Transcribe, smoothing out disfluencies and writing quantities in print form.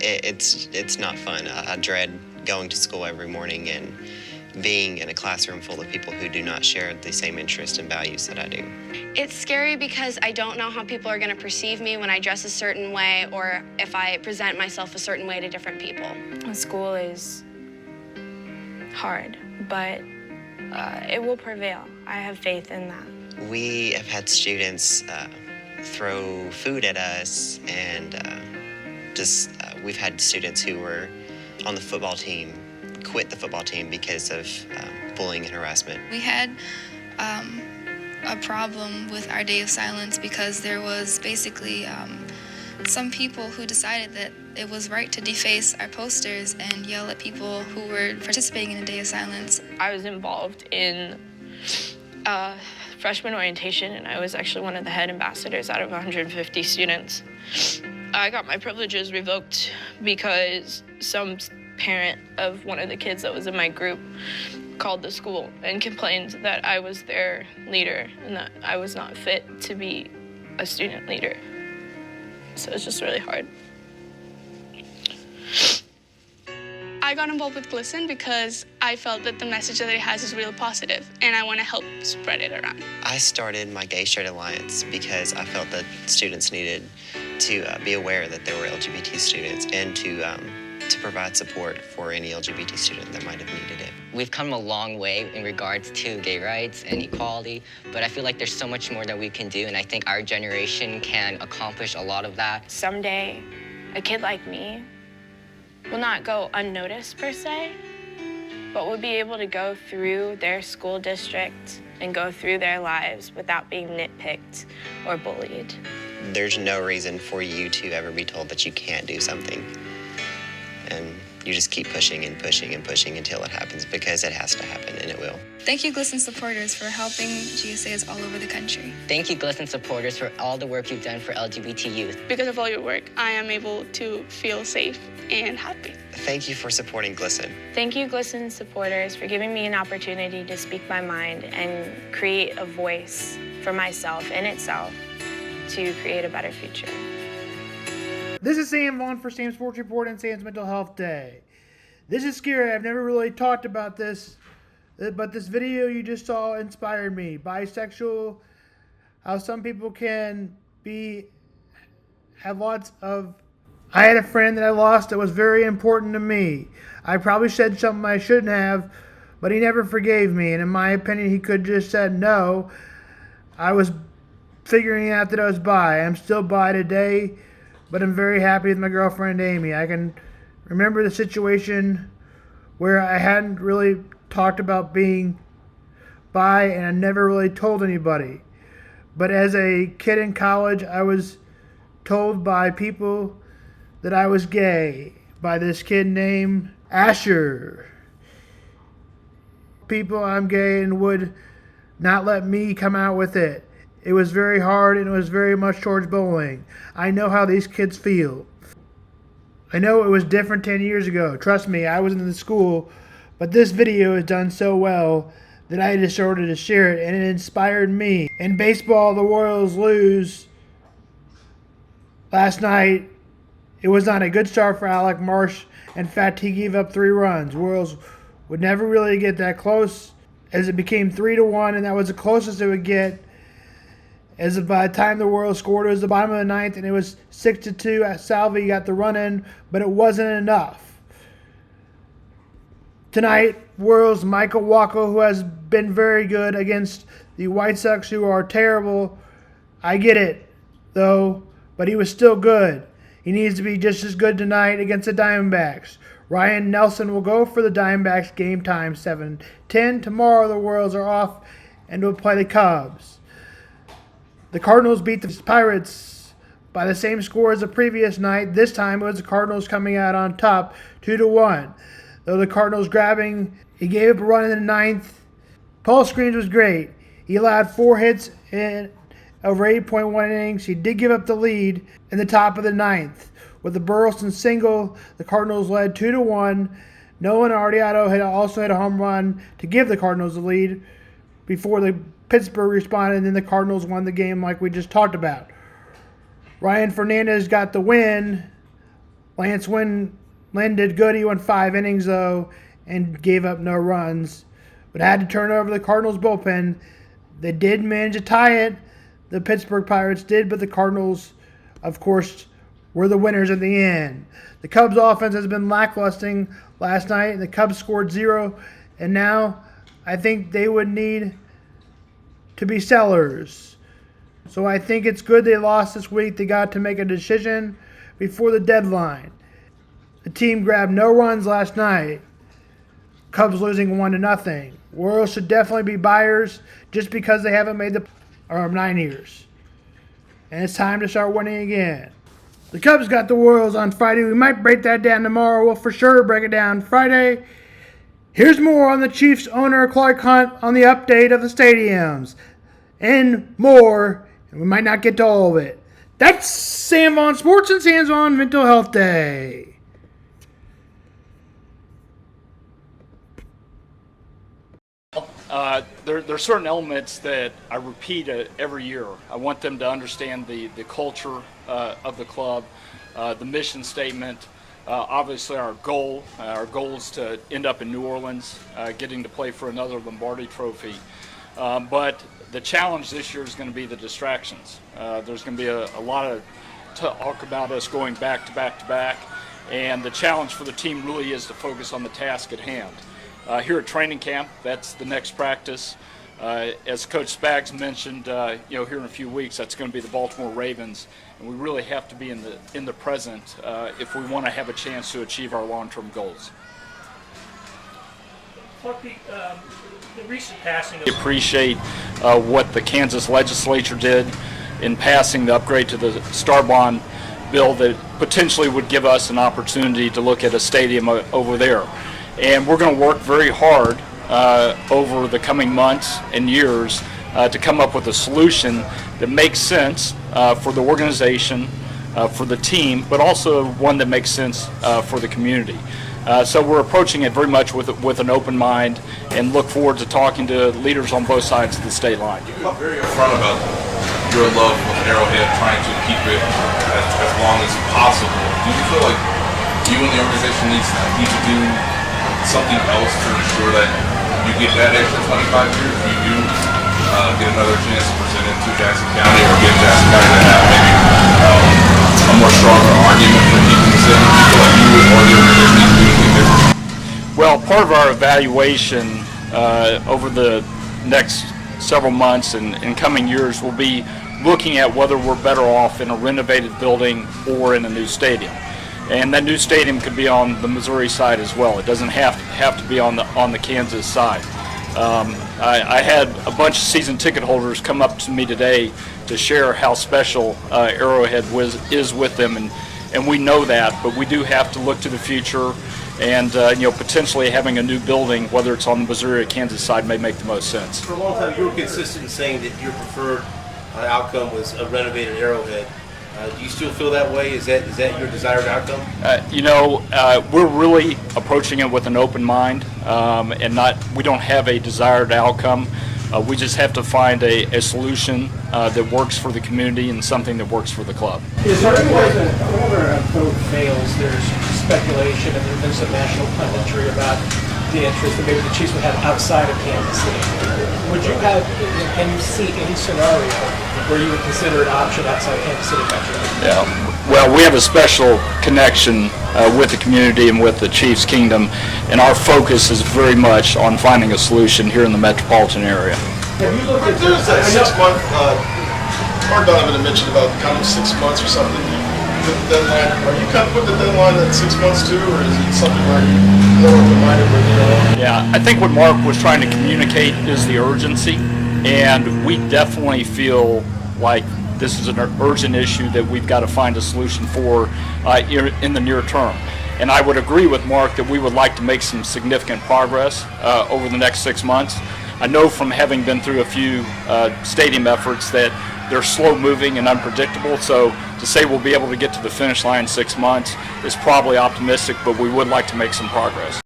it's not fun. I dread going to school every morning and being in a classroom full of people who do not share the same interests and values that I do. It's scary because I don't know how people are going to perceive me when I dress a certain way or if I present myself a certain way to different people. School is hard, but it will prevail. I have faith in that. We have had students throw food at us, and we've had students who were on the football team quit the football team because of bullying and harassment. We had a problem with our day of silence because there was basically some people who decided that it was right to deface our posters and yell at people who were participating in a day of silence. I was involved in freshman orientation, and I was actually one of the head ambassadors out of 150 students. I got my privileges revoked because some parent of one of the kids that was in my group called the school and complained that I was their leader and that I was not fit to be a student leader. So it's just really hard. I got involved with GLSEN because I felt that the message that it has is really positive, and I want to help spread it around. I started my Gay Straight Alliance because I felt that students needed to be aware that there were LGBT students and to provide support for any LGBT student that might have needed it. We've come a long way in regards to gay rights and equality, but I feel like there's so much more that we can do, and I think our generation can accomplish a lot of that. Someday, a kid like me will not go unnoticed per se, but will be able to go through their school district and go through their lives without being nitpicked or bullied. There's no reason for you to ever be told that you can't do something. And you just keep pushing and pushing and pushing until it happens, because it has to happen, and it will. Thank you, GLSEN supporters, for helping GSAs all over the country. Thank you, GLSEN supporters, for all the work you've done for LGBT youth. Because of all your work, I am able to feel safe and happy. Thank you for supporting GLSEN. Thank you, GLSEN supporters, for giving me an opportunity to speak my mind and create a voice for myself in itself to create a better future. This is Sam Vaughn for Sam Sports Report and Sam's Mental Health Day. This is scary. I've never really talked about this, but this video you just saw inspired me. Bisexual, how some people can have lots of... I had a friend that I lost that was very important to me. I probably said something I shouldn't have, but he never forgave me, and in my opinion, he could just said no. I was figuring out that I was bi. I'm still bi today, but I'm very happy with my girlfriend, Amy. I can remember the situation where I hadn't really talked about being bi, and I never really told anybody. But as a kid in college, I was told by people that I was gay by this kid named Asher. People, I'm gay, and would not let me come out with it. It was very hard, and it was very much towards bullying. I know how these kids feel. I know it was different 10 years ago. Trust me, I was in the school, but this video is done so well that I just started to share it, and it inspired me. In baseball, the Royals lose last night. It was not a good start for Alec Marsh. In fact, he gave up 3 runs. Royals would never really get that close, as it became 3-1, and that was the closest it would get. As by the time the Royals scored, it was the bottom of the 9th, and it was 6-2. Salvi got the run in, but it wasn't enough. Tonight, Royals Michael Wacha, who has been very good against the White Sox, who are terrible. I get it, though, but he was still good. He needs to be just as good tonight against the Diamondbacks. Ryan Nelson will go for the Diamondbacks, game time 7:10. Tomorrow, the Royals are off and will play the Cubs. The Cardinals beat the Pirates by the same score as the previous night. This time it was the Cardinals coming out on top, 2-1. Though the Cardinals he gave up a run in the 9th. Paul Skeens was great. He allowed 4 hits in over 8.1 innings. He did give up the lead in the top of the 9th. With the Burleson single, the Cardinals led 2-1. Nolan Arenado had also hit a home run to give the Cardinals the lead before the Pittsburgh responded, and then the Cardinals won the game like we just talked about. Ryan Fernandez got the win Lynn did good. He went 5 innings, though, and gave up no runs, but had to turn over the Cardinals' bullpen. They did manage to tie it. The Pittsburgh Pirates did, but the Cardinals, of course, were the winners at the end. The Cubs' offense has been lackluster last night. The Cubs scored 0, and now I think they would need to be sellers. So I think it's good they lost this week. They got to make a decision before the deadline. The team grabbed no runs last night. Cubs losing 1-0. Royals should definitely be buyers just because they haven't made the 9 years. And it's time to start winning again. The Cubs got the Royals on Friday. We might break that down tomorrow. We'll for sure break it down Friday. Here's more on the Chiefs owner Clark Hunt on the update of the stadiums. And more. And we might not get to all of it. That's Sam Vaughn Sports and Sam Vaughn Mental Health Day. There are certain elements that I repeat every year. I want them to understand the culture of the club, the mission statement, obviously our goal. Our goal is to end up in New Orleans, getting to play for another Lombardi Trophy. But the challenge this year is going to be the distractions. There's going to be a lot of talk about us going back to back to back, and the challenge for the team really is to focus on the task at hand. Here at training camp, that's the next practice. As Coach Spags mentioned, here in a few weeks, that's going to be the Baltimore Ravens, and we really have to be in the present if we want to have a chance to achieve our long-term goals. The recent passing. We appreciate what the Kansas legislature did in passing the upgrade to the Star Bond bill that potentially would give us an opportunity to look at a stadium over there. And we're going to work very hard over the coming months and years to come up with a solution that makes sense for the organization, for the team, but also one that makes sense for the community. So we're approaching it very much with an open mind and look forward to talking to leaders on both sides of the state line. You were very upfront about your love with Arrowhead, trying to keep it as long as possible. Do you feel like you and the organization need to do something else to ensure that you get that extra 25 years? You do get another chance to present it to Jackson County, or get Jackson County to have maybe a more stronger argument for keeping the city? Do you feel like you or the organization need to do anything different? Well, part of our evaluation over the next several months and coming years will be looking at whether we're better off in a renovated building or in a new stadium. And that new stadium could be on the Missouri side as well. It doesn't have to be on the Kansas side. I had a bunch of season ticket holders come up to me today to share how special Arrowhead is with them, and we know that, but we do have to look to the future, and potentially having a new building, whether it's on the Missouri or Kansas side, may make the most sense. For a long time, you were consistent in saying that your preferred outcome was a renovated Arrowhead. Do you still feel that way? Is that your desired outcome? We're really approaching it with an open mind, and we don't have a desired outcome. We just have to find a solution that works for the community and something that works for the club. Is there any way that whenever a vote fails, there's speculation and there's some national punditry about the interest that maybe the Chiefs would have outside of Kansas City? Can you see any scenario where you would consider an option outside Kansas City Metro? Yeah. Well, we have a special connection with the community and with the Chiefs Kingdom, and our focus is very much on finding a solution here in the metropolitan area. Have you looked at there's that 6 month, Mark Donovan had mentioned about kind of 6 months or something. The deadline, are you kind of putting the deadline at 6 months too, or is it something where you're more open-minded with it? Yeah, I think what Mark was trying to communicate is the urgency, and we definitely feel like this is an urgent issue that we've got to find a solution for in the near term. And I would agree with Mark that we would like to make some significant progress over the next 6 months. I know from having been through a few stadium efforts that they're slow moving and unpredictable, so to say we'll be able to get to the finish line in 6 months is probably optimistic, but we would like to make some progress.